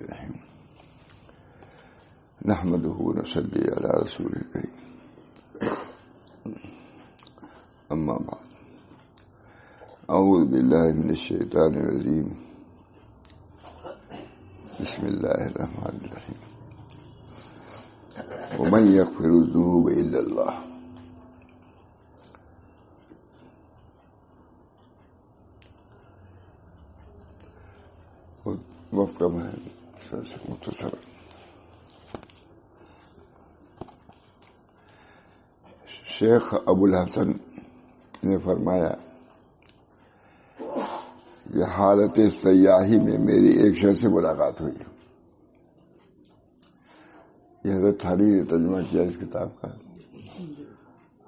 الرحیم نحمدہ ونصلی علی رسول الکریم اما بعد اعوذ باللہ من الشیطان الرجیم بسم اللہ الرحمن الرحیم ومن یغفر الذنوب الا اللہ وقت کم ہے مختصر شیخ ابو الحسن نے فرمایا کہ حالت سیاحی میں میری ایک شخص سے ملاقات ہوئی. یہ حضرت تھانوی نے ترجمہ کیا اس کتاب کا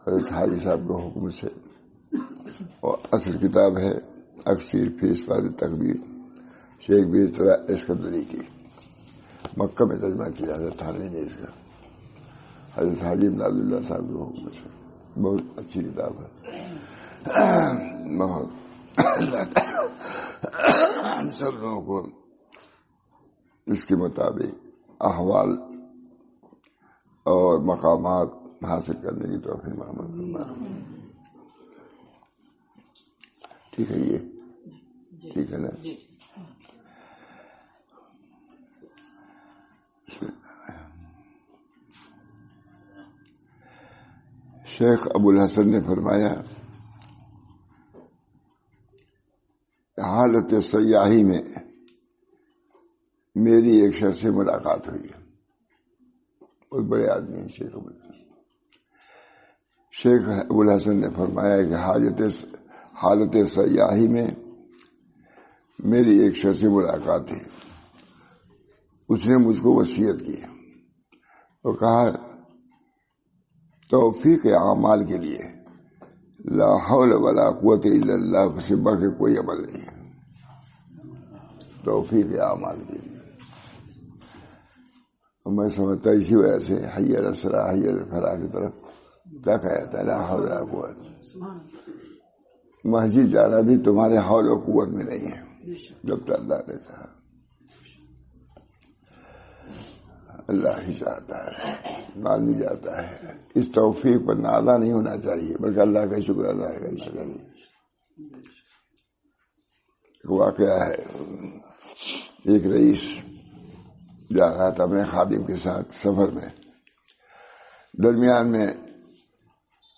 حضرت حاجی صاحب کے حکم سے, اور اصل کتاب ہے اکثیر فی اثبات تقدیر شیخ بیرطرح اسکندری کی, مکہ میں ترجمہ کیا حضرت تھانوی نے اس کا حضرت حاجی امداد اللہ صاحب کے حکم سے. بہت اچھی کتاب ہے, بہت ہم سب لوگوں کو اس کے مطابق احوال اور مقامات حاصل کرنے کی توفیق محمد فرمائے. ٹھیک ہے, یہ ٹھیک ہے نا. شیخ ابو الحسن نے فرمایا حالت سیاحی میں میری ایک شخص سے ملاقات ہوئی. بہت بڑے آدمی ہیں شیخ ابو الحسن. شیخ ابو الحسن نے فرمایا کہ حالت سیاحی میں میری ایک شخص سے ملاقات ہے. اس نے مجھ کو وصیت کی اور کہا توفیق اعمال کے لیے لا حول ولا قوت الا اللہ سے بڑھ کے کوئی عمل نہیں ہے. توفیق اعمال کے لیے میں سمجھتا اسی وجہ سے حی علی الصلاۃ حی علی الفلاح کی طرف کیا کہا جاتا ہے, لا حول ولا قوت. مسجد جانا بھی تمہارے حول و قوت میں نہیں ہے جب تک اللہ نے چاہا. اللہ ہی چاہتا ہے, مال بھی جاتا ہے. اس توفیق پر نازا نہیں ہونا چاہیے بلکہ اللہ کا شکر ادا کرنا چاہیے. واقعہ ہے, ایک رئیس جا رہا تھا اپنے خادم کے ساتھ سفر میں. درمیان میں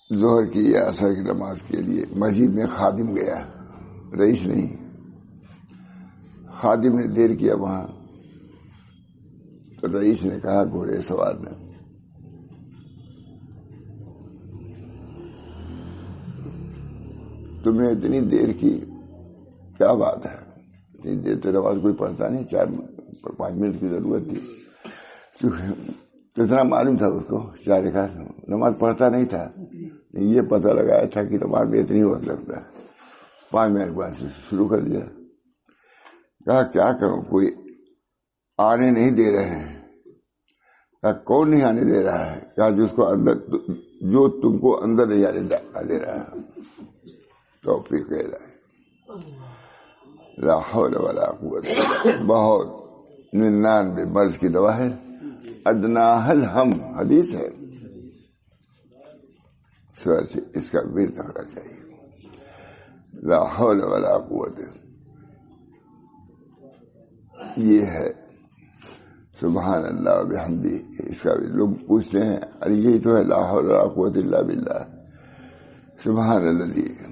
ظہر کی یا عصر کی نماز کے لیے مسجد میں خادم گیا, رئیس نہیں. خادم نے دیر کیا وہاں تو رئیس نے کہا گھوڑے سوار نے تم نے اتنی دیر کی, کیا بات ہے, اتنی دیر تو نماز کوئی پڑھتا نہیں, 4-5 منٹ کی ضرورت تھی. کتنا معلوم تھا اس کو, 4 رکعت نماز پڑھتا نہیں تھا. یہ پتہ لگایا تھا کہ نماز میں اتنی وقت لگتا ہے. 5 منٹ بعد سے شروع کر دیا. کہا کیا کروں, کوئی آنے نہیں دے رہے ہیں. کہا کون نہیں آنے دے رہا ہے. کہا جو تم کو اندر نہیں آنے دے رہا ہے. توفیق الہی لا حول ولا قوت. بہت 99 مرض کی دوا ہے, ادناہ الہم حدیث ہے. اس کا ورد ہونا چاہیے, لا حول ولا قوت. یہ ہے سبحان اللہ و بحمدہ. اس کا لوگ پوچھتے ہیں ارے یہی تو ہے لا حول ولا قوت الا باللہ. سبحان اللہ,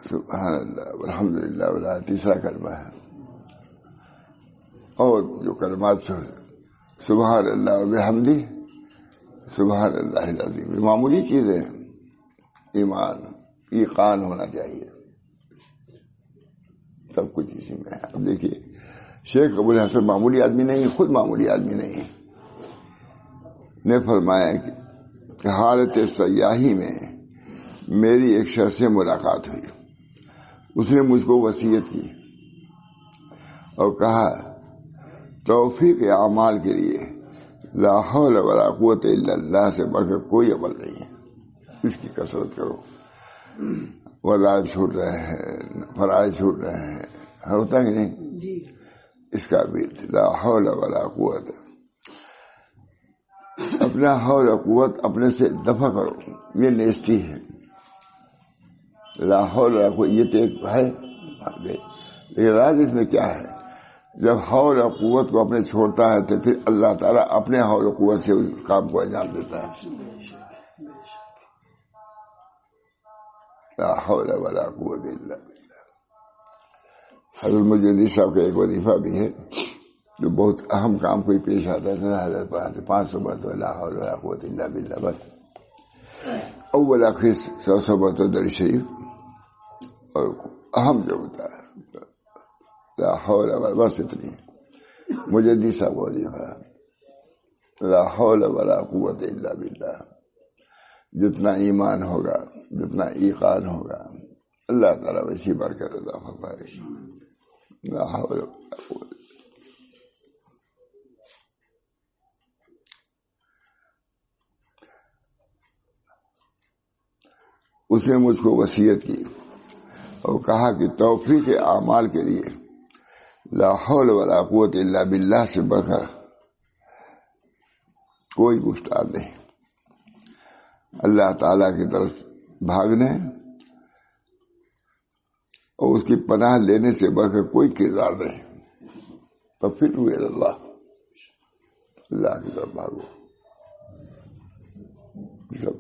سبحان اللہ والحمد للہ ولا, تیسرا کلمہ ہے. اور جو کلمات سبحان اللہ و بحمدہ سبحان اللہ العظیم, معمولی چیزیں. ایمان ایقان ہونا چاہیے, سب کچھ اسی میں ہے. اب دیکھیے شیخ ابو الحسن معمولی آدمی نہیں, خود معمولی آدمی نہیں, نے فرمایا کہ حالت سیاحی میں میری ایک شخص سے ملاقات ہوئی. اس نے مجھ کو وصیت کی اور کہا توفیق اعمال کے لیے لا حول ولا قوت الا اللہ سے بڑھ کر کوئی عمل نہیں ہے. اس کی کثرت کرو. وظائف چھوٹ رہے ہیں, فرائض چھوٹ رہے ہیں, ہوتا کہ نہیں؟ اس قابل تھے. لا حول ولا قوت، اپنا حول و قوت اپنے سے دفع کرو، یہ نیستی ہے. لا حول ولا قوت یہ تو ایک ہے، لیکن راز اس میں کیا ہے؟ جب حول و قوت کو اپنے چھوڑتا ہے تو پھر اللہ تعالیٰ اپنے حول و قوت سے اس کام کو انجام دیتا ہے. لا حول ولا قوت الا باللہ. حضرت مجددی صاحب کا ایک وظیفہ بھی ہے جو بہت اہم کام کوئی پیش آتا ہے، حضرت پڑھاتے 500 مرتبہ لا حول ولا قوت الا باللہ، بس اول آخر 100 مرتبہ درود شریف، اور اہم جو ہوتا ہے لا حول ولا، بس اتنی. مجددی صاحب کا وظیفہ لا حول ولا قوت الا باللہ. جتنا ایمان ہوگا، جتنا ایقان ہوگا، اللہ تعالیٰ ویسی برکت عطا فرمائے. لا حول ولا قوت. اس نے مجھ کو وصیت کی اور کہا کہ توفیق اعمال کے لیے لا حول ولا قوت الا باللہ سے بڑھ کر کوئی گفتار نہیں. اللہ تعالی کی طرف بھاگنے اور اس کی پناہ لینے سے بڑھ کر کوئی کردار نہیں. ففر اللہ، اللہ کی طرف بھاگو. سب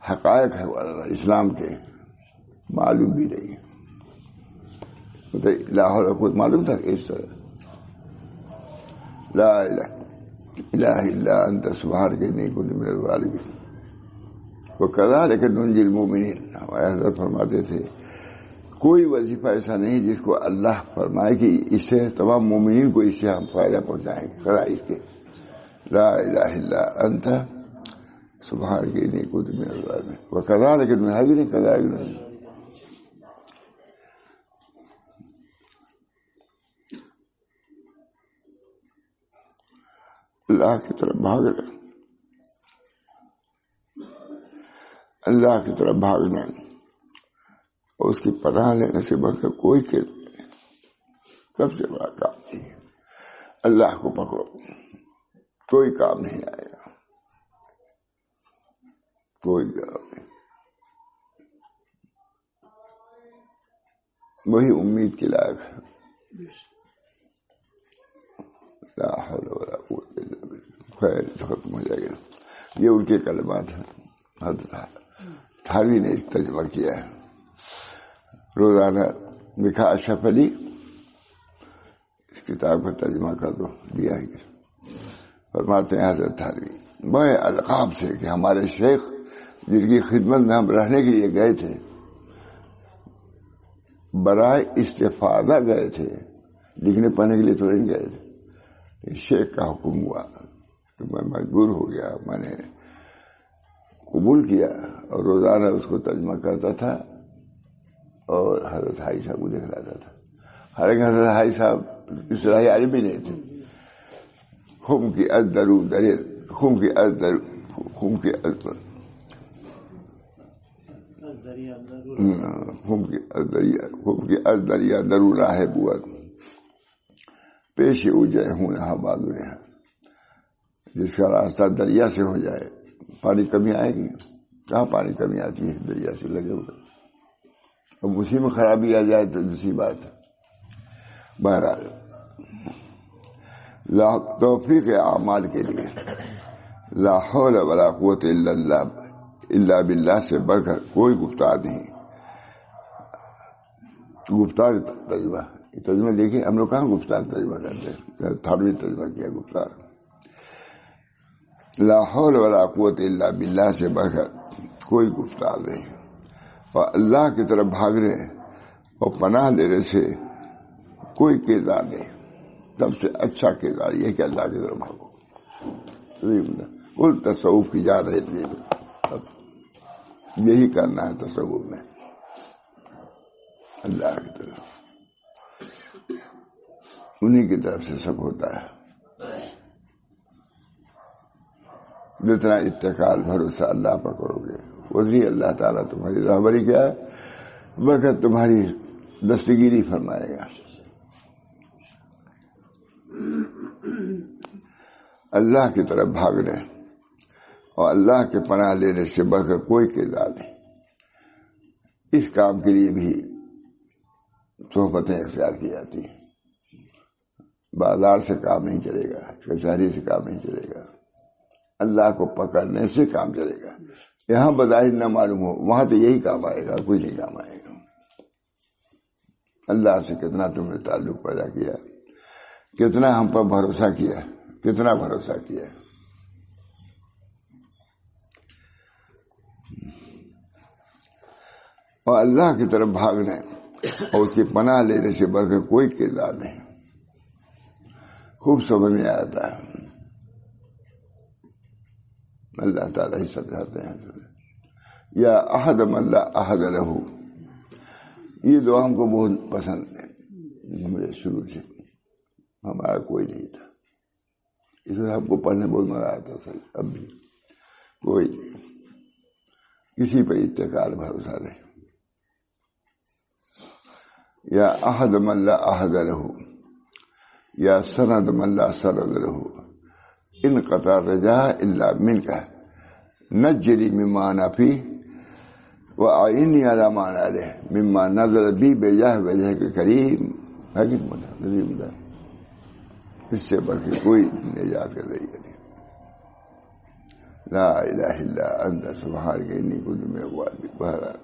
حقائق ہے اسلام کے، معلوم بھی نہیں. لا حول ولا قوت معلوم تھا کہ اس طرح لا الہ الا انت سبحانک انی کنت من الظالمین وکذالک ننجی المؤمنین. ہمارے حضرت فرماتے تھے کوئی وظیفہ ایسا نہیں جس کو اللہ فرمائے کہ اس سے تمام مومنین کو اس سے ہم فائدہ پہنچائیں گے، خدا اس کے لا الہ الا انت سبحانک انی کنت من الظالمین وکذالک ننجی المؤمنین. اللہ کی طرف بھاگنا، اللہ کی طرف بھاگنا اور اس کی پناہ لینے سے بڑھ کر کوئی سب سے بڑا کام نہیں ہے. اللہ کو پکڑو، کوئی کام نہیں آئے گا، کوئی کام نہیں. وہی امید کے لائق ہے. لا حول ولا قوت الا باللہ. خیر ختم ہو جائے گا. یہ ان کے کلمات ہیں. حضرت تھانوی نے اس ترجمہ کیا ہے. روزانہ لکھا اشرف علی اس کتاب کا ترجمہ کر دو، دیا ہے. فرماتے ہیں حضرت تھانوی بڑے القاب سے کہ ہمارے شیخ جن کی خدمت میں ہم رہنے کے لیے گئے تھے، برائے استفادہ گئے تھے، لکھنے پڑھنے کے لیے تو نہیں گئے تھے. شیخ کا حکم ہوا تو میں مجبور ہو گیا، میں نے قبول کیا اور روزانہ اس کو ترجمہ کرتا تھا اور حضرت حاجی صاحب کو دکھلاتا تھا. حالانکہ حضرت حاجی صاحب اصلاحی عالم بھی نہیں تھے. خم کی ازدرو دریا، خم کی ازدرو، خم کی ازدرو، خم کی ازدریا، خم کی ازدریا درو راہ بوت پیش اجے ہوں یہاں بہادر ہے. جس کا راستہ دریا سے ہو جائے پانی کمی آئے گی؟ کہاں پانی کمی آتی ہے؟ دریا سے لگے ہوئے. اب اسی میں خرابی آ جائے تو دوسری بات ہے. بہرحال توفیق اعمال کے لیے لا حول ولا قوت الا باللہ سے بڑھ کر کوئی گفتار نہیں. گفتار ترجمہ دیکھیں، ہم لوگ کہاں گفتار ترجمہ کرتے ہیں؟ تھانوی ترجمہ کیا گفتار. لا حول ولا قوت الا باللہ سے بڑھ کر کوئی گفتار نہیں. اور اللہ کی طرف بھاگنے اور پناہ لینے سے کوئی کردار نہیں. سب سے اچھا کردار یہ کہ اللہ کی طرف بھاگو. کل تصوف کی یاد ہے اتنی، یہی کرنا ہے تصوف میں، اللہ کی طرف. انہی کی طرف سے سب ہوتا ہے. جتنا اتقال بھروسہ اللہ پر کرو گے وزی اللہ تعالیٰ تمہاری رہبری کیا ہے، برکت تمہاری دستگیری فرمائے گا. اللہ کی طرف بھاگنے اور اللہ کے پناہ لینے سے بڑھ کر کوئی کردار نہیں. اس کام کے لیے بھی صحبتیں اختیار کی جاتی ہیں. بازار سے کام نہیں چلے گا, کچہری سے کام نہیں چلے گا, اللہ کو پکڑنے سے کام چلے گا. یہاں بظاہر نہ معلوم ہو, وہاں تو یہی کام آئے گا, کچھ نہیں کام آئے گا. اللہ سے کتنا تم نے تعلق پیدا کیا, کتنا ہم پر بھروسہ کیا, کتنا بھروسہ کیا. اور اللہ کی طرف بھاگنے اور اس کی پناہ لینے سے بڑھ کر کوئی کردار نہیں. خوب سمجھ میں آتا ہے. اللہ تعالیٰ ہی سمجھاتے ہیں. یا احد من لا احد لہ, یہ دعا ہم کو بہت پسند ہے. مجھے شروع سے ہمارا کوئی نہیں تھا, اس لیے ہم کو پڑھنے بہت مزہ آتا تھا. اب بھی کوئی نہیں, کسی پہ اتکال بھروسہ نہیں. یا احد من لا احد لہ, یا سند من لا سند لہ, ان قطع رجا الا منک, نجری مما نفی وعینی علی ما علیہ مما نظر بی بجاہ وجہ کے کریم. اس سے بڑھ کے کوئی نجات کا ذریعہ نہیں. لا الہ الا انت سبحانک انی کنت من الظالمین. بہرحال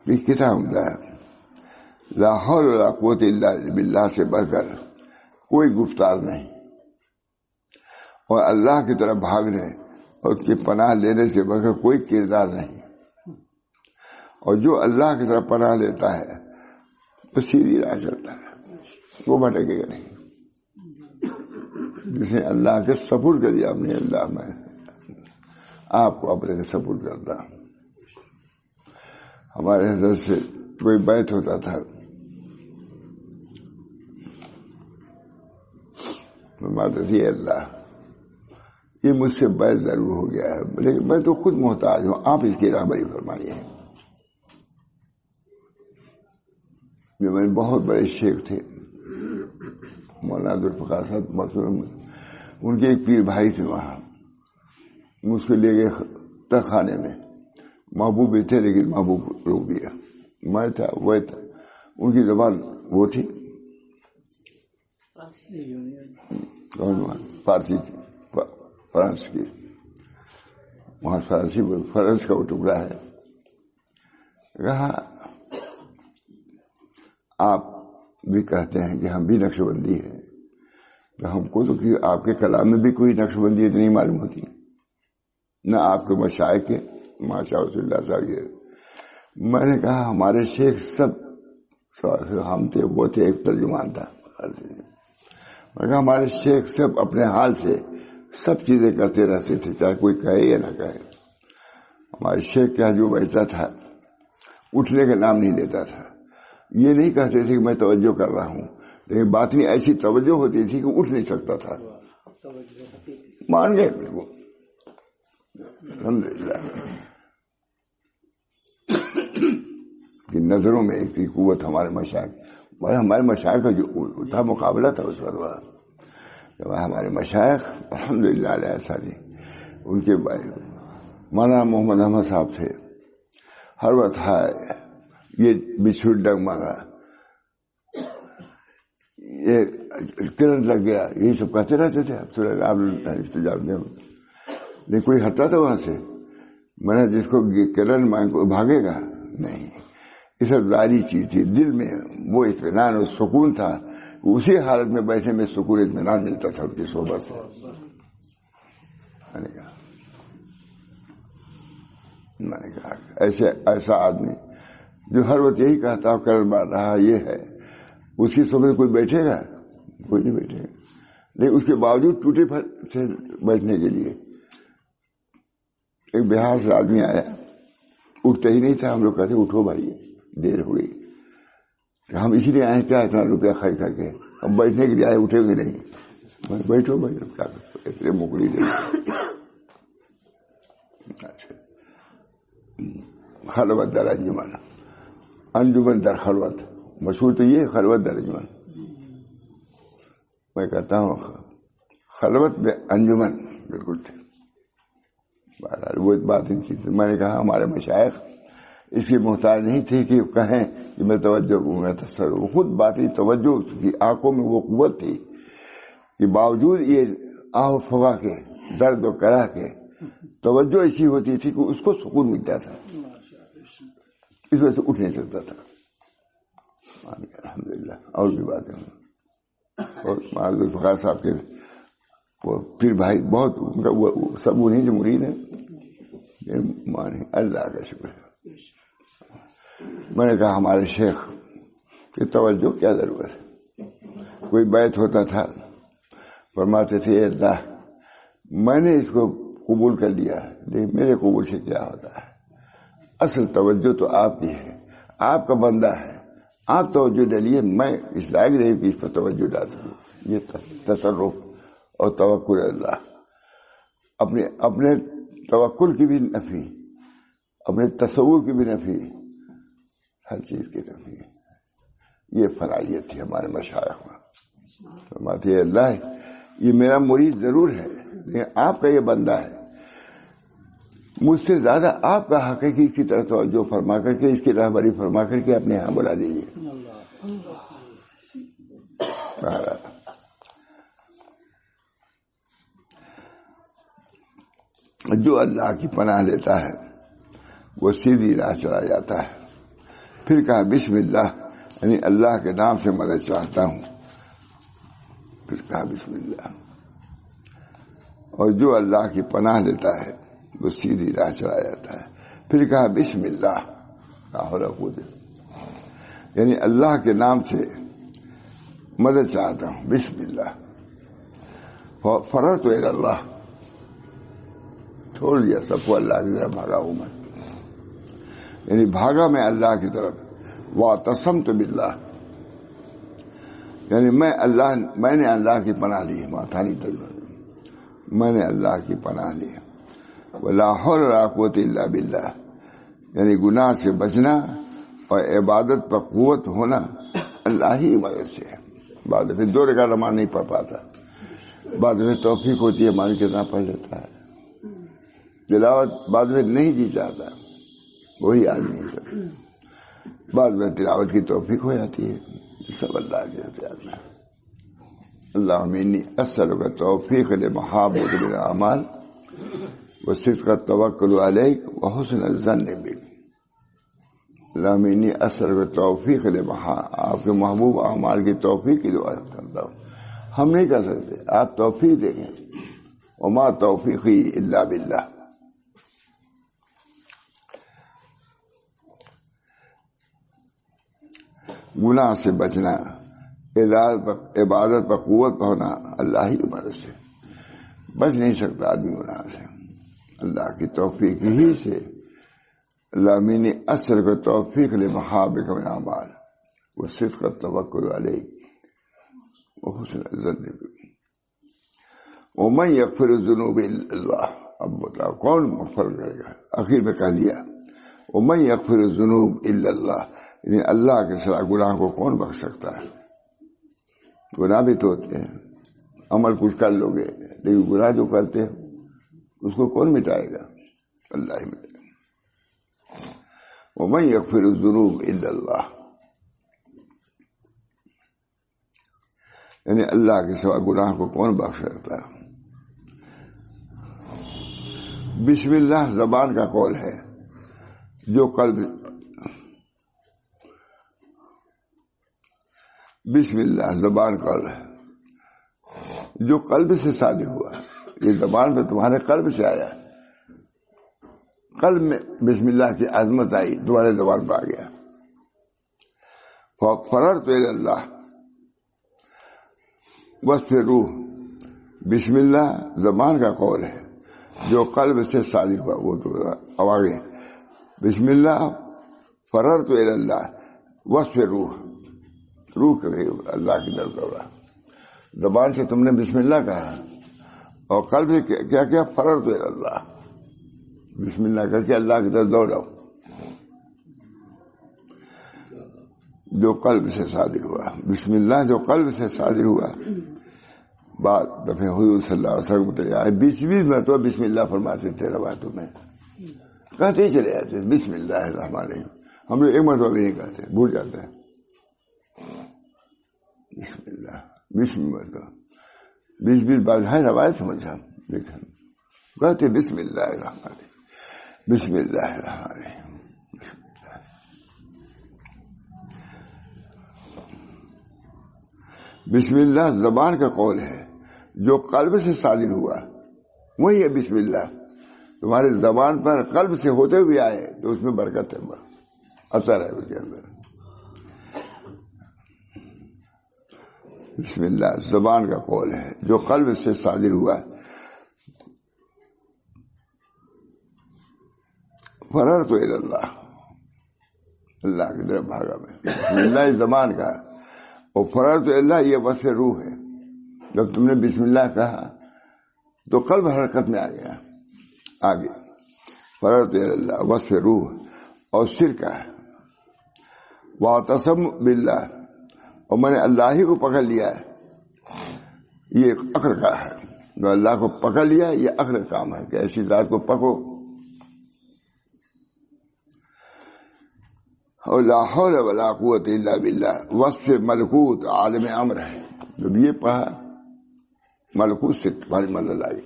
یہ کتاب عمدہ ہے. لا حول ولا قوت الا باللہ سے بڑھ کر کوئی گفتار نہیں, اور اللہ کی طرف بھاگنے اور اس کی پناہ لینے سے بڑھ کر کوئی کردار نہیں. اور جو اللہ کی طرف پناہ لیتا ہے وہ سیدھی راہ چلتا ہے, وہ بھٹکے گا نہیں. جس نے اللہ کے سپرد کر دیا, اپنے اللہ میں آپ کو اپنے سپرد کرتا. ہمارے حضرت سے کوئی بیعت ہوتا تھا, فرماتے تھے اللہ یہ مجھ سے بیعت ضرور ہو گیا ہے, لیکن میں تو خود محتاج ہوں, آپ اس کی رہبری فرمائیے. جو میرے بہت بڑے شیخ تھے مولانا عبدالفقار صاحب معصوم, ان کے ایک پیر بھائی تھے وہاں, مجھ کو لے گئے تہ خانے میں. محبوب بھی تھے لیکن محبوب روک دیا. میں تھا وہ تھا, ان کی زبان وہ تھی فارسی تھی, فرانس کی. وہاں فرانسی فرانس کا وہ ٹکڑا ہے. کہا آپ بھی کہتے ہیں کہ ہم بھی نقش بندی ہیں, تو ہم کو تو کہ آپ کے کلام میں بھی کوئی نقش بندی اتنی معلوم ہوتی ہے, نہ آپ کے مشائخ کے ماشاء اللہ صاحب. میں نے کہا ہمارے شیخ سب, ہم تھے وہ تھے, ایک ترجمان تھا. میں کہا ہمارے شیخ سب اپنے حال سے سب چیزیں کرتے رہتے تھے, چاہے کوئی کہے یا نہ کہے. ہمارے شیخ کیا جو بیٹھتا تھا اٹھنے کا نام نہیں لیتا تھا. یہ نہیں کہتے تھے کہ میں توجہ کر رہا ہوں, لیکن بات نہیں ایسی توجہ ہوتی تھی کہ اٹھ نہیں سکتا تھا. مان گئے بالکل, الحمدللہ. کہ نظروں میں ایک قوت ہمارے مشائخ, ہمارے مشائخ کا جو تھا مقابلہ تھا اس وقت. ہمارے مشائخ الحمدللہ علیہ ساری, ان کے مولانا محمد احمد صاحب تھے, ہر وقت ہے یہ بچھو ڈگمگا, یہ کرنٹ لگ گیا, یہی سب کہتے رہتے تھے. آپ جانتے ہو, لیکن کوئی ہٹتا تھا وہاں سے. میں نے جس کو کرنٹ مائن کو بھاگے گا نہیں, یہ سب ظاہری چیز تھی. دل میں وہ اطمینان اور سکون تھا, اسی حالت میں بیٹھنے میں سکون اطمینان ملتا تھا ان کی صحبت سے. میں نے کہا ایسا آدمی جو ہر وقت یہی کہتا ہو کرن مار رہا یہ ہے, اس کی صحبت کوئی بیٹھے گا؟ کوئی نہیں بیٹھے گا. لیکن اس کے باوجود ٹوٹے تھے بیٹھنے کے لیے. ایک بہار سے آدمی آیا, اٹھتا ہی نہیں تھا. ہم لوگ کہتے اٹھو بھائی, دیر ہو گئی. ہم اسی لیے آئے, کیا اتنا روپیہ خرچ کر کے, ہم بیٹھنے کے لیے آئے, اٹھے گے نہیں. بیٹھو بھائی, کیا اتنے مکڑی دے. خلوت در انجمن, انجمن در خلوت, مشہور تو یہ خلوت در انجمن. میں کہتا ہوں خلوت میں انجمن بالکل تھے. بہرحال وہ بات ان چیز میں نے کہا ہمارے مشائخ اس کی محتاج نہیں تھی کہ کہیں کہ میں توجہ کروں گا تصرف. خود باطنی توجہ کی آنکھوں میں وہ قوت تھی کہ باوجود یہ آہ و فغاں کے درد و کرا کے توجہ ایسی ہوتی تھی کہ اس کو سکون ملتا تھا, اس وجہ سے اٹھ نہیں سکتا تھا. الحمدللہ. اور بھی باتیں اور معاذ الفقار صاحب کے وہ پھر بھائی بہت وہ سب انہیں سے مرید ہیں. مانے اللہ کا شکر ہے. میں نے کہا ہمارے شیخ کی توجہ کیا ضرورت ہے. کوئی بیت ہوتا تھا فرماتے تھے اللہ میں نے اس کو قبول کر لیا لیکن میرے قبول سے کیا ہوتا ہے. اصل توجہ تو آپ کی ہے, آپ کا بندہ ہے, آپ توجہ ڈالیے. میں اس لائق نہیں کہ اس پر توجہ ڈال سکوں. یہ تصرف اور توکل اللہ, اپنے توکل کی بھی نفی, اپنے تصور کی بھی نفی, ہر چیز کی نفی. یہ فلاحیت تھی ہمارے مشائخ میں. فرماتے ہیں اللہ یہ میرا مرید ضرور ہے لیکن آپ کا یہ بندہ ہے, مجھ سے زیادہ آپ کا حق ہے کہ اس کی طرف توجہ فرما کر کے اس کی رہبری فرما کر کے اپنے یہاں بلا دیجیے. جو اللہ کی پناہ لیتا ہے وہ سیدھی راہ چلا جاتا ہے. پھر کہا بسم اللہ, یعنی اللہ کے نام سے مدد چاہتا ہوں. پھر کہا بسم اللہ. اور جو اللہ کی پناہ لیتا ہے وہ سیدھی راہ چلا جاتا ہے. پھر کہا بسم اللہ, یعنی اللہ کے نام سے مدد چاہتا ہوں. بسم اللہ. فررت الی اللہ, چھوڑ دیا سب کو, اللہ کی طرف بھاگا ہوں میں, یعنی بھاگا میں اللہ کی طرف. واعتصمت باللہ, یعنی میں نے اللہ کی پناہ لی. میں نے اللہ کی پناہ لی. ولا حول ولا قوت الا باللہ, یعنی گناہ سے بچنا اور عبادت پر قوت ہونا اللہ ہی مدد سے. بعد میں 2 رکعت نماز نہیں پڑھ پاتا, بعد میں توفیق ہوتی ہے مان کتنا پڑھ لیتا ہے. تلاوت بعد میں نہیں جی چاہتا وہی آدمی ہے, بعد میں تلاوت کی توفیق ہو جاتی ہے. سب اللہ کے اختیار میں. اللہم انی اسألک توفیق لمحابۃ الاعمال وصدق التوکل علیک وحسن الظن بک. اللہم انی اسألک توفیق آپ کے محبوب اعمال کی توفیق کی دعا کرتا ہوں. ہم نہیں کر سکتے, آپ توفیق دیں گے. وما توفیقی الا باللہ. گناہ سے بچنا, عبادت پر قوت ہونا اللہ ہی کی مدد سے. بچ نہیں سکتا آدمی گناہ سے, اللہ کی توفیق ہی سے. اللہم انی اسألک توفیق لمحابک من اعمال وصدق التوکل علیک وحسن الظن بک. ومن یغفر الذنوب الا اللہ. اب بتاؤ کون مغفرت کرے گا؟ آخر میں کہہ دیا ومن یغفر الذنوب الا اللہ, یعنی اللہ کے سوا گناہ کو کون بخش سکتا ہے. گناہ بھی تو ہوتے ہیں, عمل کچھ کر لو گے لیکن گناہ جو کرتے ہیں اس کو کون مٹائے گا؟ اللہ ہی مٹائے گا. ومن یغفر الذنوب الا اللہ, یعنی اللہ کے سوا گناہ کو کون بخش سکتا ہے. بسم اللہ زبان کا قول ہے, جو قلب بسم اللہ زبان قول ہے جو قلب سے صادر ہوا. یہ زبان پہ تمہارے قلب سے آیا, قلب میں بسم اللہ کی عظمت آئی, تمہارے زبان پہ آ گیا. فررت الی اللہ وصف روح. بسم اللہ زبان کا قول ہے جو قلب سے صادر ہوا, وہ تو اب آگے بسم اللہ فررت الی اللہ وصف روح. روح کرے اللہ کی طرف دوڑا. زبان سے تم نے بسم اللہ کہا اور قلب سے کیا کیا؟ فررت الی اللہ. بسم اللہ کر کے اللہ کی طرف دوڑاؤ جو قلب سے صادر ہوا. بسم اللہ جو قلب سے صادر ہوا بعد دفعہ حضور صلی اللہ علیہ وسلم چلے آئے 20 مرتبہ بسم اللہ فرماتے تھے روایتوں میں، کہتے ہی چلے آتے بسم اللہ الرحمن الرحیم. ہم لوگ ایک مرتبہ بھی نہیں کہتے، بھول جاتے ہیں. بسم اللہ 20 مرتبہ 20 بار ہے روایت سمجھا دیکھیں کہتے بسم اللہ الرحمن الرحیم بسم اللہ الرحمن الرحیم. بسم اللہ زبان کا قول ہے جو قلب سے صادر ہوا، وہی ہے بسم اللہ. تمہارے زبان پر قلب سے ہوتے ہوئے آئے تو اس میں برکت ہے، اثر ہے اس کے اندر. بسم اللہ زبان کا قول ہے جو قلب سے صادر ہوا. فررت الی اللہ، اللہ کی طرف بھاگا میں. بسم اللہ زبان کا، اور فررت الی اللہ یہ وصف روح ہے. جب تم نے بسم اللہ کہا تو قلب حرکت میں آ گیا آگے. فررت الی اللہ وصف روح. اور شرکا ہے واعتصم باللہ، اور میں نے اللہ ہی کو پکڑ لیا ہے. یہ عقل کا ہے، جو اللہ کو پکڑ لیا یہ عقل کام ہے کہ ایسی ذات کو پکڑو. اور لا حول ولا قوت الا باللہ وصف ملکوت عالم امر ہے. جب یہ پڑھا ملکوت سے تمہاری مدد آئی.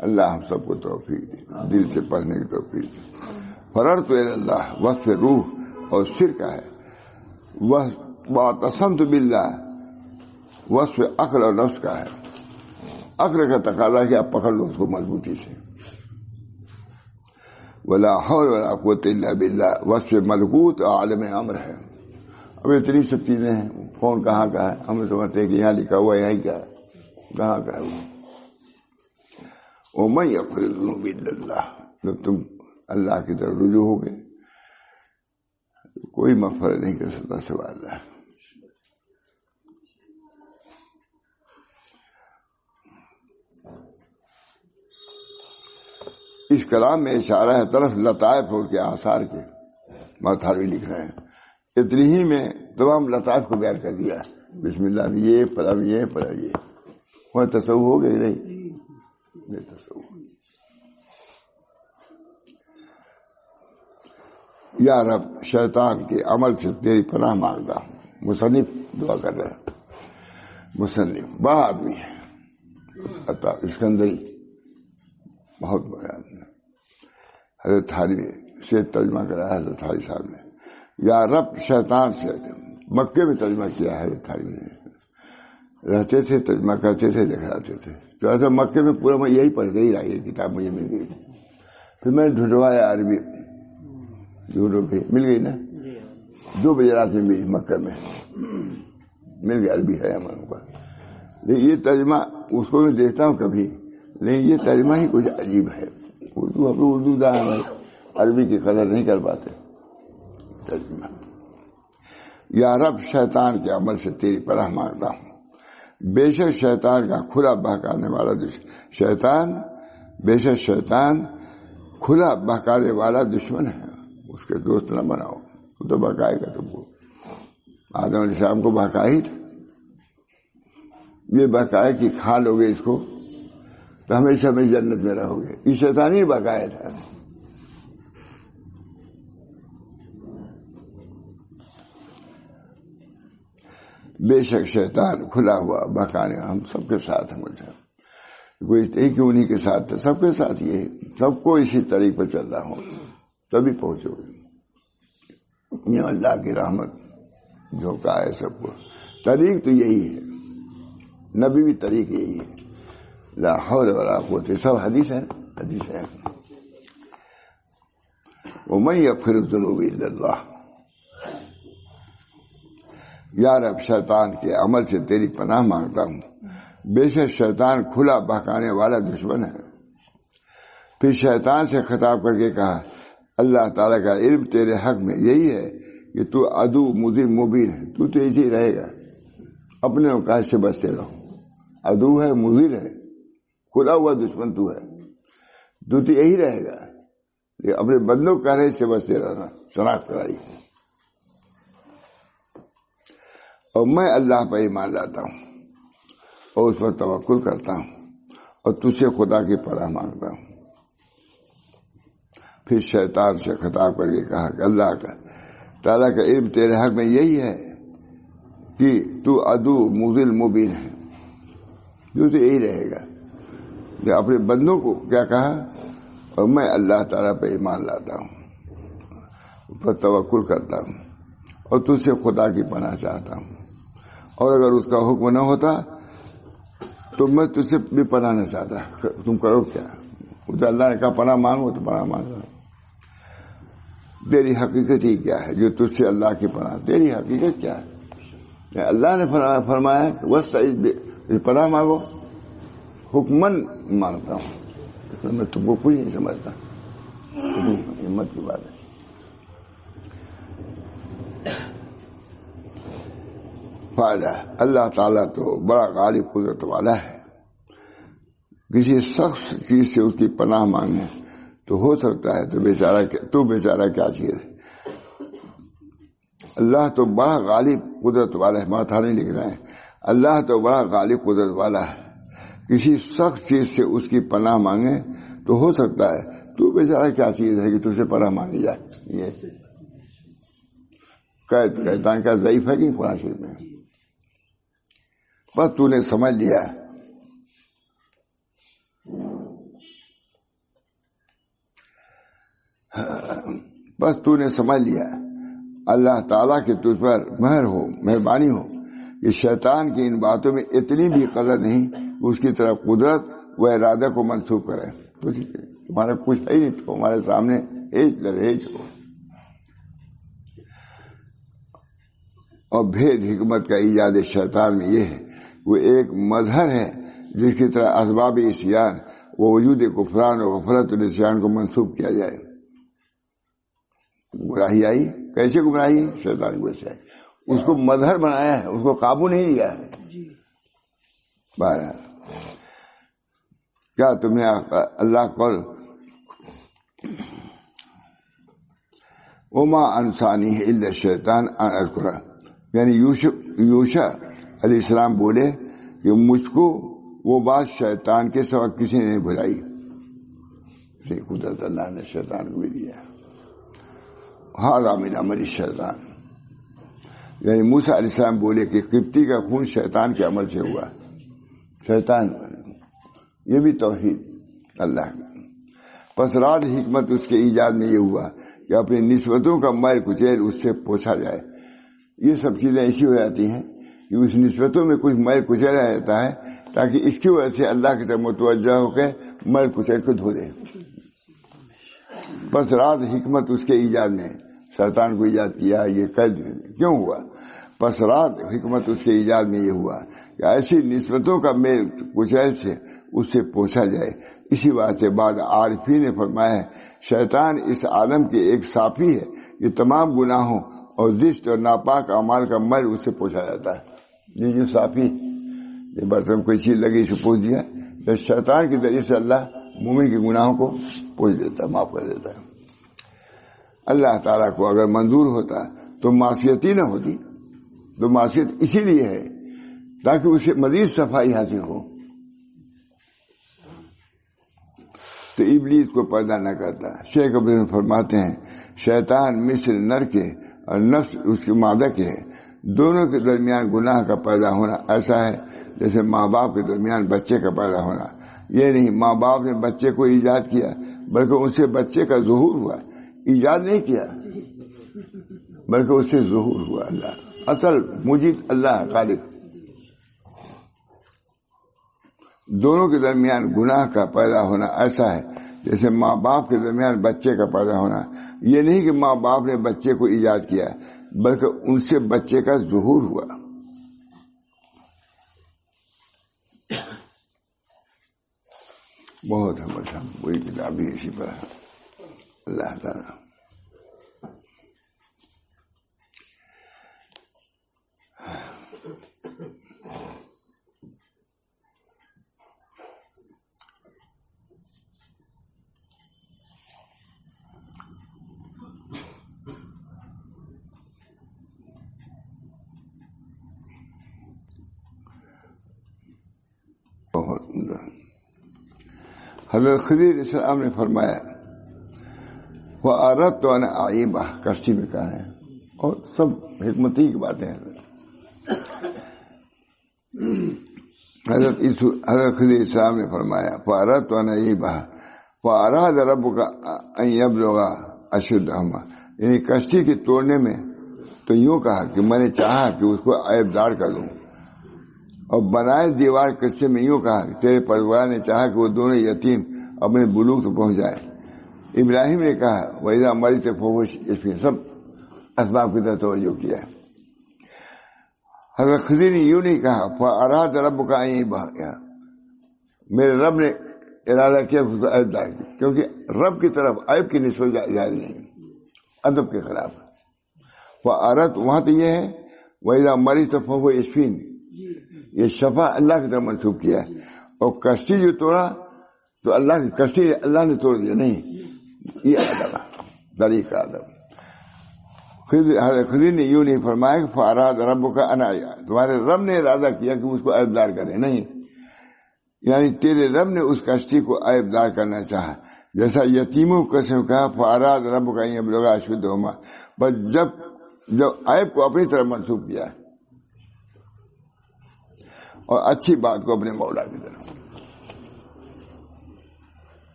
اللہ ہم سب کو توفیق دے، دل سے پڑھنے کی توفیق دے. فررت الی اللہ وصف روح اور شرک ہے. واعتصمت باللہ وصف عقل اور نفس کا ہے. عقل کا تقاضا ہے کہ آپ پکڑ لو اس کو مضبوطی سے. ولا حول ولا قوت الا باللہ وصف ملکوت عالم امر ہے. اب اتنی سب چیزیں ہیں، کون کہاں کا ہے ہم سمجھتے ہیں کہ یہاں لکھا ہوا یہیں کا ہے، کہاں کا ہے وہ. ومن یغفر الذنوب الا اللہ، جب تم اللہ کی طرف رجوع ہو گئے کوئی مغفرت نہیں کر سکتا سوائے اللہ. اس کلام میں اشارہ ہے طرف لطائف اور کے آثار کے. ماتھاروی لکھ رہے ہیں اتنی ہی میں تمام لطائف کو بیان کر دیا. بسم اللہ میں یہ پڑھا یہ پڑھا یہ. کوئی تصور ہو گیا نہیں تصور. یا رب شیطان کے عمل سے تیری پناہ مانگتا ہوں. مصنف دعا کر رہے ہیں. مصنف بڑا آدمی ہے عطا اسکندری، بہت بڑا آدمی. حضرت تھاری سے ترجمہ کرایا حضرت تھاری صاحب نے. یا رب شیطان سے، مکے میں ترجمہ کیا ہے حضرت تھاری نے. رہتے تھے ترجمہ کرتے تھے دکھاتے تھے. تو ایسا مکے میں پورا میں یہی پڑھتے ہی رہا. یہ کتاب مجھے مل گئی تھی. پھر میں ڈھونڈوایا عربی ڈھونڈو پہ مل گئی نا. 2 بجے رات میں ملی مکہ میں مل گئی. عربی ہے ہمارے پاس. لیکن یہ ترجمہ اس کو میں دیکھتا ہوں کبھی، لیکن یہ ترجمہ ہی کچھ عجیب ہے. اردو ہم لوگ اردو دان ہے، عربی کی قدر نہیں کر پاتے. ترجمہ یا رب شیطان کے عمل سے تیری پناہ مانگتا ہوں. بے شک شیطان کا کھلا بہکانے والا بے شک شیطان کھلا بہکانے والا دشمن ہے. اس کے دوست نہ بناؤ، وہ تو بہکائے گا. تم کو آدم علیہ السلام کو بہکا ہی تھا. یہ بہکائے کہ کھا لو گے اس کو تو ہمیشہ میں جنت میں رہو گے. یہ شیطان ہی بہکایا تھا. بے شک شیطان کھلا ہوا بہکانے. ہم سب کے ساتھ ہیں مجھے کوئی ایک انہی کے ساتھ تھا. سب کے ساتھ یہ سب کو اسی طریق پر چل رہا ہوں تبھی پہنچو گے. یہ اللہ کی رحمت جھونکا ہے سب کو. طریق تو یہی ہے، نبی بھی طریق یہی ہے. لا حول ولا قوت، سب حدیث ہے. ومن یغفر الذنوب الا اللہ. یا رب شیطان کے عمل سے تیری پناہ مانگتا ہوں. بے شک شیطان کھلا بہکانے والا دشمن ہے. پھر شیطان سے خطاب کر کے کہا اللہ تعالیٰ کا علم تیرے حق میں یہی ہے کہ تو عدو مضر مبین ہے. تو ایسے ہی رہے گا، اپنے اوقات سے بچتے رہو. عدو ہے، مضر ہے، کھلا ہوا دشمن تو ہے. تو یہی رہے گا، لیکن اپنے بندوں کا رہے سے بچتے رہنا. شناخت کرائی. اور میں اللہ پر ایمان لاتا ہوں اور اس پر توکل کرتا ہوں اور تجھ سے خدا کی پناہ مانگتا ہوں۔ پھر شیطان سے خطاب کر کے کہا کہ اللہ کا تعالیٰ کا علم تیرے حق میں یہی ہے کہ تو عدو مضل مبین ہے، جو تو یہی رہے گا۔ اپنے بندوں کو کیا کہا؟ اور میں اللہ تعالیٰ پہ ایمان لاتا ہوں، اس پر توکل کرتا ہوں اور تجھ سے خدا کی پناہ چاہتا ہوں، اور اگر اس کا حکم نہ ہوتا تو میں تجھ سے بھی پناہ نہ چاہتا۔ تم کرو کیا؟ تو اللہ نے کہا پناہ مانگو تو پناہ مانگو۔ تیری حقیقت ہی کیا ہے جو تجھ سے اللہ کی پناہ؟ تیری حقیقت کیا ہے؟ اللہ نے فرمایا کہ پناہ مانگو، حکمن مانگتا ہوں، میں تم کو کچھ نہیں سمجھتا۔ ہمت کی بات ہے۔ فائدہ، اللہ تعالیٰ تو بڑا غالب قدرت والا ہے۔ کسی سخت چیز سے اس کی پناہ مانگے تو ہو سکتا ہے تو بیچارہ کیا چیز ہے۔ اللہ تو بڑا غالب قدرت والا ہے، ماتھا نہیں لکھ رہے ہیں، اللہ تو بڑا غالب قدرت والا ہے۔ کسی سخت چیز سے اس کی پناہ مانگے تو ہو سکتا ہے تو بیچارہ کیا چیز ہے کہ تجھ سے پناہ مانگی جائے۔ یہ شیطان کا ضعیف ہے کہ قرآن شریف میں؟ بس تو نے سمجھ لیا، بس تو نے سمجھ لیا اللہ تعالیٰ کے تجھ پر مہر ہو، مہربانی ہو کہ شیطان کی ان باتوں میں اتنی بھی قدر نہیں کہ اس کی طرف قدرت و ارادہ کو منسوخ کرے۔ تمہارا کچھ ہے ہی نہیں، تو ہمارے سامنے ایج لرہیج ہو۔ اور بھید حکمت کا ایجاد شیطان میں یہ ہے، وہ ایک مظہر ہے جس کی طرح اسباب عصیان وہ وجود کفران اور غفلت و نسیان کو منسوخ کیا جائے۔ گمراہی آئی، کیسے گمراہی؟ شیطان کی وجہ سے آئی، اس کو مظہر بنایا ہے، اس کو قابو نہیں دیا ہے۔ کیا تمہیں اللہ قول وما انسانی الا الشیطان ان اذکرہ، یعنی یوشع علیہ السلام بولے کہ مجھ کو وہ بات شیطان کے سوا کسی نے نہیں بھلائی۔ قدرت اللہ نے شیطان کو بھی دیا۔ ھذا من عمل الشیطان، یعنی موسیٰ علیہ السلام بولے کہ قبطی کا خون شیطان کے عمل سے ہوا۔ شیطان، یہ بھی توحید اللہ کا۔ پس راز حکمت اس کے ایجاد میں یہ ہوا کہ اپنی نسبتوں کا میر کچیل اس سے پوچھا جائے۔ یہ سب چیزیں ایسی ہو جاتی ہیں کہ اس نسبتوں میں کچھ میر کچیلا جاتا ہے تاکہ اس کی وجہ سے اللہ کی طرف متوجہ ہو کے میر کچیل کو دھو دے۔ بس راز حکمت اس کے ایجاد میں، شیطان کو ایجاد کیا، یہ قید کیوں ہوا؟ پس رات حکمت اس کے ایجاد میں یہ ہوا کہ ایسی نسبتوں کا میل کچیل سے اس سے پوچھا جائے۔ اسی بات سے بعد عارفین نے فرمایا ہے شیطان اس عالم کے ایک صافی ہے، یہ تمام گناہوں اور زشت اور ناپاک اعمال کا مر اس سے پوچھا جاتا ہے۔ یہ جو صافی، یہ برتن کوئی چیز لگی اسے پوچھ دیا، تو شیطان کے ذریعے سے اللہ مومن کے گناہوں کو پوچھ دیتا ہے، معاف کر دیتا ہے۔ اللہ تعالیٰ کو اگر منظور ہوتا تو معصیت ہی نہ ہوتی، تو معصیت اسی لیے ہے تاکہ اسے مزید صفائی حاصل ہو، تو ابلیس کو پیدا نہ کرتا۔ شیخ ابن فرماتے ہیں شیطان مثل نر کے اور نفس اس کے مادہ کے ہے، دونوں کے درمیان گناہ کا پیدا ہونا ایسا ہے جیسے ماں باپ کے درمیان بچے کا پیدا ہونا۔ یہ نہیں ماں باپ نے بچے کو ایجاد کیا، بلکہ ان سے بچے کا ظہور ہوا، ایجاد نہیں کیا بلکہ اس سے ظہور ہوا۔ اللہ اصل مجید اللہ خالق۔ دونوں کے درمیان گناہ کا پیدا ہونا ایسا ہے جیسے ماں باپ کے درمیان بچے کا پیدا ہونا۔ یہ نہیں کہ ماں باپ نے بچے کو ایجاد کیا بلکہ ان سے بچے کا ظہور ہوا۔ بہت ہم وہی کتاب بھی اسی پر ہے۔ اللہ تعالیٰ حضرت خضر علیہ السلام نے فرمایا وَأَرَدْتُ أَنْ أَعِيبَهَ، کشتی میں کہا ہے، اور سب حکمتی کی باتیں ہیں. حضرت خضر علیہ السلام نے فرمایا فَأَرَدْتُ أَنْ أَعِيبَهَ وَأَرَادَ رَبُّكَ أَنْ يَبْلُغَ أَشُدَّهُمَا، یعنی کشتی کے توڑنے میں تو یوں کہا کہ میں نے چاہا کہ اس کو عیب دار کر دوں، اور بنائے دیوار قصے میں یوں کہا کہ تیرے پروردگار نے چاہا کہ وہ دونوں یتیم اپنے بلوغ تک پہنچ جائیں. ابراہیم نے کہا وَإِذَا مَرِضْتُ فَهُوَ يَشْفِينِ، سب اسباب کی طرف توجہ کیا ہے. حضرت خضر نے یوں نہیں کہا فَأَرَادَ رَبُّكَ أَن يَبْلُغَ، میرے رب نے ارادہ کیا اس کو عیب دار کی، کیونکہ رب کی طرف عیب کی نسبت جائز نہیں، ادب کے خلاف. فَأَرَادَ وہاں تو یہ ہے وَإِذَا مَرِضْتُ فَهُوَ يَشْفِينِ، یہ شفا اللہ کی طرف منسوخ کیا ہے. اور کشتی جو توڑا تو اللہ کی کشتی اللہ نے توڑ دیا نہیں، یہ ادب ہے، طریقہ ادب. خضر نے یوں نہیں فرمایا کہ فَأَرَادَ رَبُّكَ أَنْ يَعْلَمَ، تمہارے رب نے ارادہ کیا کہ اس کو عیب دار کرے، نہیں، یعنی تیرے رب نے اس کشتی کو عیب دار کرنا چاہا. جیسا یتیموں کو کہا فَأَرَادَ رَبُّكَ أَن يَبْلُغَ أَشُدَّهُمَا، بس جب عیب کو اپنی طرف منسوخ کیا اور اچھی بات کو اپنے مولا کی طرف.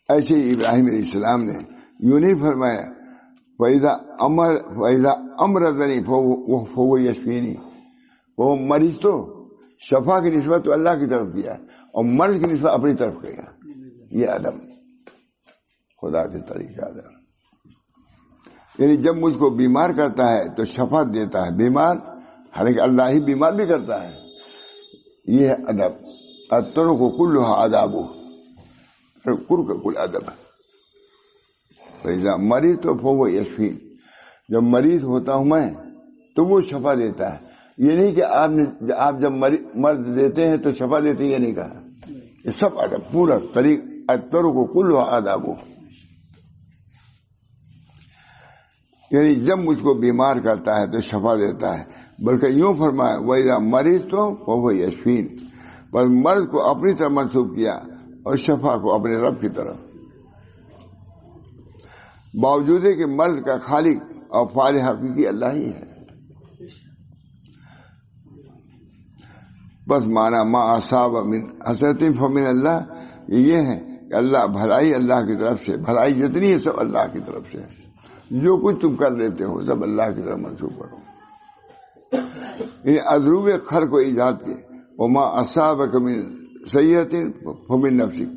ایسے ہی ابراہیم علیہ السلام نے یوں نہیں فرمایا وَإِذَا أَمْرَضَنِي فَهُوَ يَشْفِينِ، وہ مریض تو شفا کی نسبت تو اللہ کی طرف کیا اور مرض کی نسبت اپنی طرف کیا. یہ ادب خدا کے طریقہ ادب. یعنی جب مجھ کو بیمار کرتا ہے تو شفا دیتا ہے بیمار، حالانکہ اللہ ہی بیمار بھی کرتا ہے. یہ ہے ادب. الطرق كلها آداب، کل ادب ہے. فإذا مریض تو فهو يشفين، جب مریض ہوتا ہوں میں تو وہ شفا دیتا ہے. یہ نہیں کہ آپ جب مرض دیتے ہیں تو شفا دیتے ہیں، یہ نہیں کہا. یہ سب ادب پورا طریق. الطرق كلها آداب، یعنی جب مجھ کو بیمار کرتا ہے تو شفا دیتا ہے. بلکہ یوں فرمایا وَإِذَا مَرِضْتُ فَهُوَ يَشْفِينِ، بس مرض کو اپنی طرف منسوخ کیا اور شفا کو اپنے رب کی طرف. باوجود ہے کہ مرض کا خالق اور فالح حقیقی اللہ ہی ہے. بس مانا ما اصاب من حسنۃ فمن اللہ، یہ ہے کہ اللہ بھلائی اللہ کی طرف سے، بھلائی جتنی ہے سب اللہ کی طرف سے. جو کچھ تم کر لیتے ہو سب اللہ کی طرف منسوخ کرو. یعنی اضروب خر کو ایجاد کے وما اصابک من سیئۃ فمن نفسک،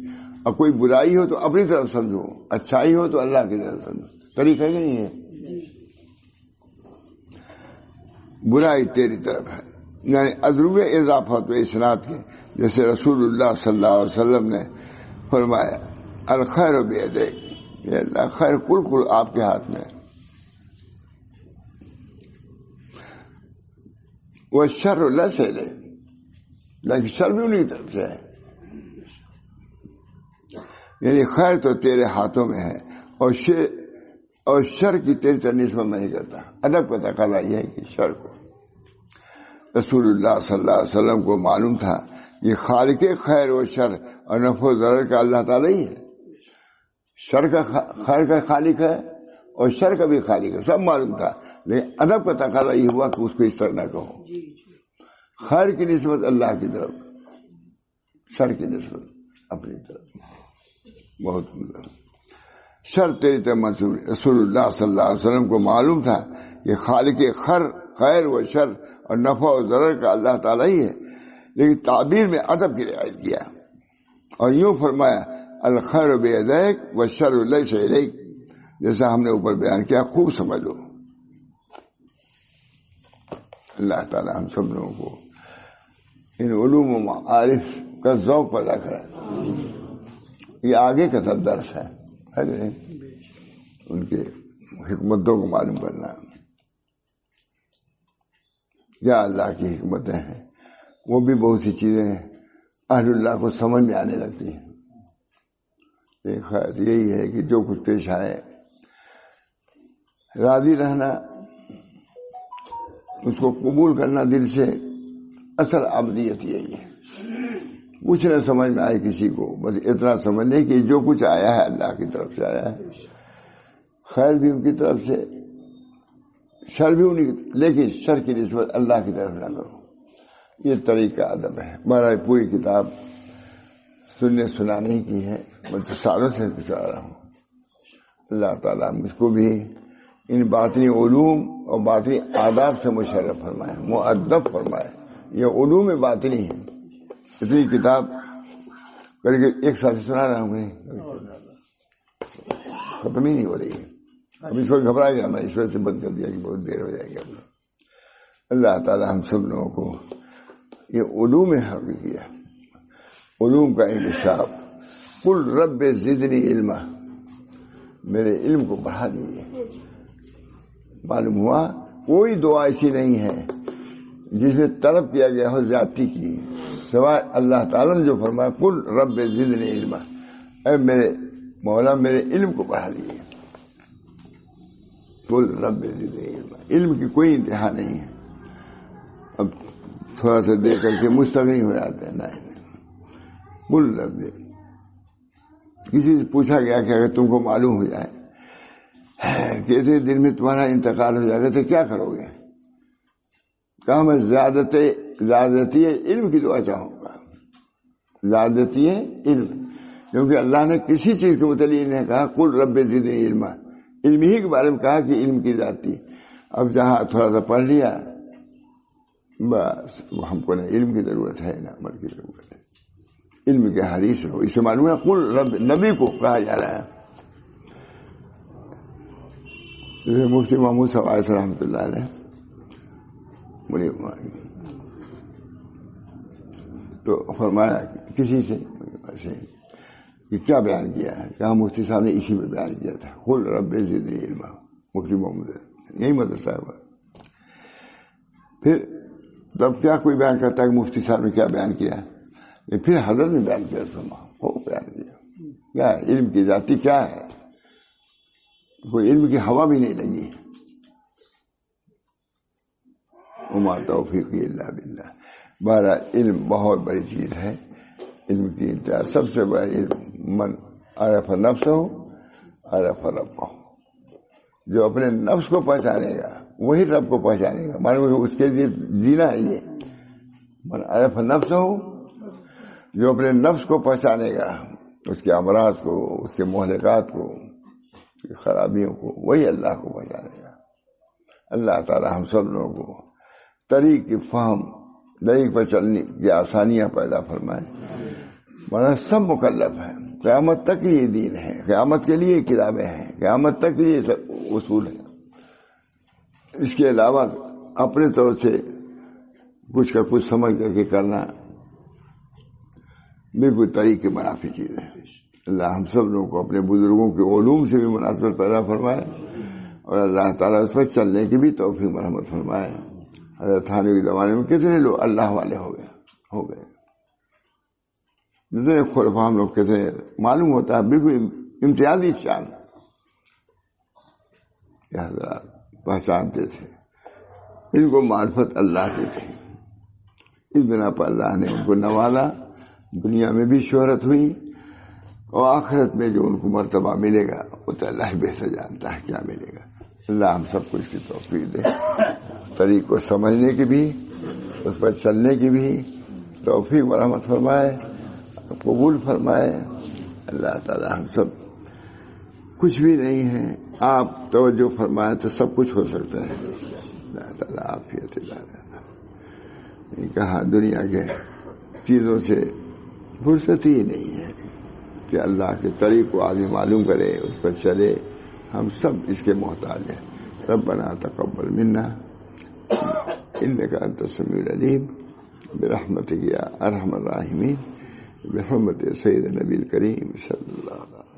اور کوئی برائی ہو تو اپنی طرف سمجھو، اچھائی ہو تو اللہ کی طرف سمجھو. طریقہ ہی نہیں ہے، برائی تیری طرف ہے. یعنی اضروب اضافت و اسناد کے، جیسے رسول اللہ صلی اللہ علیہ وسلم نے فرمایا الخیر بیدیک، یہ اللہ خیر کل آپ کے ہاتھ میں. وہ شر اللہ سے لے، لیکن شر بھی انہیں طرف سے ہے. یعنی خیر تو تیرے ہاتھوں میں ہے اور شر کی تیری طرف نسبت میں نہیں کرتا. ادب کا تقاضا یہ ہے کہ شر کو، رسول اللہ صلی اللہ علیہ وسلم کو معلوم تھا یہ خالق خیر و شر اور نفع و ضرر کا اللہ تعالیٰ ہی ہے. شر کا خیر کا خالق ہے اور شر کا بھی خالق ہے، سب معلوم تھا. لیکن ادب کا تقاضا یہ ہوا کہ اس کو اس طرح نہ کہو. خیر کی نسبت اللہ کی طرف، شر کی نسبت اپنی طرف. بہت شر تیری طرف منصوب. رسول اللہ صلی اللہ علیہ وسلم کو معلوم تھا کہ خالق خیر و شر اور نفع و ضرر کا اللہ تعالیٰ ہی ہے، لیکن تعبیر میں ادب کی رعایت کیا اور یوں فرمایا الخیر بیدیک والشر لیس الیک، جیسا ہم نے اوپر بیان کیا. خوب سمجھ لو. اللہ تعالیٰ ہم سب لوگوں کو ان علوم و معارف کا ذوق پیدا کرے. یہ آگے کا سب درس ہے، ان کے حکمتوں کو معلوم کرنا. کیا اللہ کی حکمتیں ہیں، وہ بھی بہت سی چیزیں ہیں اہل اللہ کو سمجھ میں آنے لگتی ہیں. خیر یہی ہے کہ جو کچھ پیش آئے راضی رہنا اس کو قبول کرنا دل سے، اصل عبدیت یہی ہے. کچھ نہ سمجھ میں آئے کسی کو، بس اتنا سمجھ لے کہ جو کچھ آیا ہے اللہ کی طرف سے آیا ہے، خیر بھی ان کی طرف سے، شر بھی انہیں کی، لیکن شر کی نسبت اللہ کی طرف نہ کرو. یہ طریقہ ادب ہے. ہمارا پوری کتاب سننے سنانے کی ہے، میں تو سالوں سے چلا رہا ہوں. اللہ تعالیٰ مجھ کو بھی ان باطنی علوم اور باطنی آداب سے مشرف فرمائے، مؤدب فرمائے. یہ علوم باطنی ہے. اتنی کتاب کر کے ایک سال سے سنا رہا ہوں، ختم ہی نہیں ہو رہی ہے. اب اس کو گھبرا گیا میں، اس وجہ سے بند کر دیا کہ بہت دیر ہو جائے گی. اللہ تعالیٰ ہم سب لوگوں کو یہ علوم حقیقی ہے، علوم کا انکشاف. قل رب زدنی علما، میرے علم کو بڑھا دیجیے. معلوم ہوا کوئی دعا ایسی نہیں ہے جس میں طلب کیا گیا ہو زیادتی کی، سوائے اللہ تعالیٰ نے جو فرمایا قل رب زدنی علما، اے میرے مولا میرے علم کو بڑھا دیجیے. قل رب زدنی علما، علم کی کوئی انتہا نہیں ہے. اب تھوڑا سا دیکھ کر کے مستغنی ہو جاتے ہیں. نہیں، قل رب. کسی سے پوچھا گیا کہ اگر تم کو معلوم ہو جائے کہ اتنے دن میں تمہارا انتقال ہو جائے گا تو کیا کرو گے؟ کہا میں زیادتی علم کی دعا چاہوں گا. زیادتی علم، کیونکہ اللہ نے کسی چیز کے متعلق نہیں کہا قل رب زدنی علما، علم ہی کے بارے میں کہا کہ علم کی ذاتی. اب جہاں تھوڑا سا پڑھ لیا بس، ہم کو نہ علم کی ضرورت ہے نہ عمل کی ضرورت ہے. علم کے حدیث ہو، اس سے معلوم ہے قل رب نبی کو کہا جا رہا ہے. جیسے مفتی محمود صاحب رحمۃ اللہ علیہ تو فرمایا کسی سے کہ کیا بیان کیا ہے، کہا مفتی صاحب نے اسی میں بیان کیا تھا قل رب زدنی علما. مفتی محمود یہی مدرسہ ہے. پھر تب کیا کوئی بیان کرتا ہے کہ مفتی صاحب نے کیا بیان کیا ہے؟ پھر حضرت نے بیان کیا، بیان کیا کیا ہے علم کی ذاتی کیا ہے. کوئی علم کی ہوا بھی نہیں لگی. وما توفیقی الا باللہ. بہرحال علم بہت بڑی چیز ہے. علم کی انتہا سب سے بڑا علم من عرف نفسہ عرف ربہ. جو اپنے نفس کو پہچانے گا وہی رب کو پہچانے گا. معلوم اس کے لیے جینا ہے. یہ من عرف نفسہ ہو، جو اپنے نفس کو پہچانے گا، اس کے امراض کو، اس کے مہلکات کو، اس کی خرابیوں کو، وہی اللہ کو پہچانے گا. اللہ تعالی ہم سب لوگوں کو طریق کی فہم، طریق پر چلنے کی آسانیاں پیدا فرمائے. ورنہ سب مکلف ہیں، قیامت تک یہ دین ہے، قیامت کے لیے کتابیں ہیں، قیامت تک کے لیے اصول ہیں. اس کے علاوہ اپنے طور سے کچھ کا کچھ سمجھ کر کے کرنا بالکل طریقے منافی چیز ہے. اللہ ہم سب لوگوں کو اپنے بزرگوں کے علوم سے بھی مناسبت پیدا فرمائے، اور اللہ تعالیٰ اس پر چلنے کی بھی توفیق مرحمت فرمائے. حضرت تھانے کے زمانے میں کتنے لوگ اللہ والے ہو گئے. جتنے خلفاء ہم لوگ کتنے معلوم ہوتا ہے بالکل امتیازی شان یہ حضرات پہچانتے تھے. ان کو معرفت اللہ کی تھی. اس بنا پر اللہ نے ان کو نوازا. دنیا میں بھی شہرت ہوئی اور آخرت میں جو ان کو مرتبہ ملے گا وہ تو اللہ بہتر جانتا ہے کیا ملے گا. اللہ ہم سب کو اس کی توفیق دے. طریق کو سمجھنے کی بھی، اس پر چلنے کی بھی توفیق مرحمت فرمائے، قبول فرمائے. اللہ تعالی ہم سب کچھ بھی نہیں ہے، آپ توجہ فرمائے تو سب کچھ ہو سکتا ہے. اللہ تعالیٰ عافیت اللہ. کہا دنیا کے چیزوں سے فرصت ہی نہیں ہے کہ اللہ کے طریق کو آدمی معلوم کرے، اس پر چلے. ہم سب اس کے محتاج ہیں. ربنا تقبل منا انک انت السمیع العلیم برحمتک یا ارحم الراحمین بحرمت سید نبی الکریم صلی اللہ علیہ وسلم.